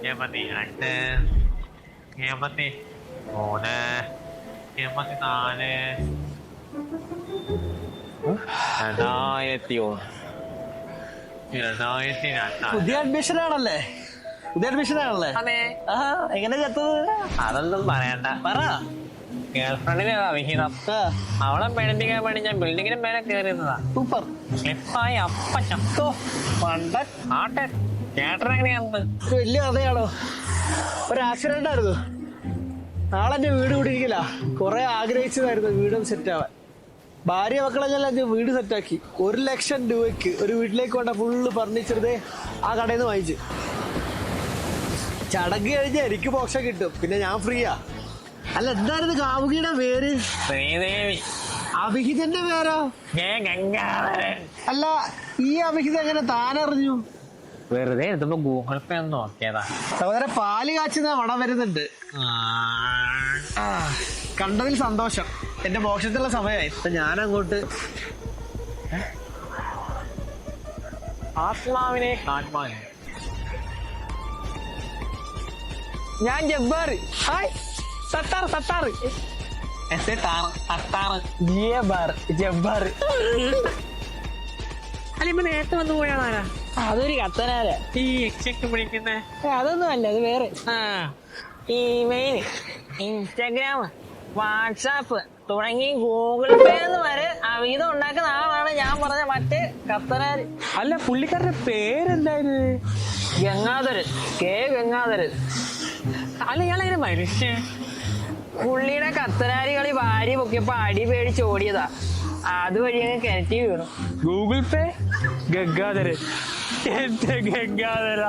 Yamani രണ്ട് Yamani മൂന്ന് Yamani നാല് 2002 പുതിയ അഡ്മിഷൻ ആണല്ലേ? അതെ. എങ്ങനെ ചത്തത്? അതൊന്നും പറയണ്ട. പറ. ഗേൾഫ്രണ്ടിന് വിഹിതം. അവളെ പേടിപ്പിക്കാൻ വേണ്ടി ഞാൻ ബിൽഡിങ്ങിന് മേലെ കയറിയതാ. സൂപ്പർ. സ്ലിപ്പായി അപ്പ ചത്തോ. ആട്ടെ ചേട്ടനെങ്ങനെയാന്ന് വലിയ കഥയാണോ? ഒരു ആക്സിഡന്റ് ആയിരുന്നു. നാളെന്റെ വീട് കൂടിയിരിക്കില്ല. കുറെ ആഗ്രഹിച്ചതായിരുന്നു വീടും സെറ്റ് ആവാൻ. ഭാര്യ മക്കളെല്ലാം വീട് സെറ്റാക്കി. 1 ലക്ഷം രൂപയ്ക്ക് ഒരു വീട്ടിലേക്ക് വേണ്ട ഫുള്ള് ഫർണിച്ചർ ആ കടയിൽ നിന്ന് വാങ്ങിച്ചു. ചടങ്ങ് കഴിഞ്ഞാൽ എനിക്ക് മോക്ഷം കിട്ടും, പിന്നെ ഞാൻ ഫ്രീയാ. അല്ല, എന്തായിരുന്നു കാമുകിയുടെ പേര്? ശ്രീദേവി. അഭിഹിതന്റെ പേരോ? അല്ല, ഈ അഭിഹിതം എങ്ങനെ താനറിഞ്ഞു? വെറുതെ എടുത്തപ്പോ ഗൂഗിൾ പേ ഒന്ന് നോക്കിയതാ. സഹോദരൻ പാല് കാച്ചുന്ന മണം വരുന്നുണ്ട്. കണ്ടതിൽ സന്തോഷം. എന്റെ മോക്ഷത്തിലുള്ള സമയമായി. ഇപ്പൊ ഞാനങ്ങോട്ട് ആത്മാവിനെ ഞാൻ ജബ്ബാർ. ഹായ് സത്താർ ജബ്ബാർ. അല്ല, ഇപ്പൊ നേരത്തെ വന്നു പോയാണാരാ? അതൊരു കത്തനാര. ഈ എക്സൊക്കെ പിടിക്കുന്നേ അതൊന്നും അല്ല, അത് വേറെ. ഇമെയിൽ, ഇൻസ്റ്റാഗ്രാം, വാട്സാപ്പ് തുടങ്ങി ഗൂഗിൾ പേ വരെ അവിധം ഉണ്ടാക്കുന്ന ആളാണ് ഞാൻ പറഞ്ഞ മറ്റേ കത്തനാര്. അല്ല, പുള്ളിക്കാരുടെ പേരെന്തായിരുന്നു? ഗംഗാധരൻ, കെ ഗംഗാധരൻ. അല്ല, ഇയാളെങ്ങനെ മനുഷ്യ? പുള്ളിയുടെ കത്തനാരി കളി ഭാര്യ പൊക്കിയപ്പോ അടി പേടിച്ച് ഓടിയതാ. അതുവഴി അങ്ങ് കിണറ്റി വീണു. ഗൂഗിൾ പേ ഗംഗാധരൻ. എന്റെ ഗംഗാധര.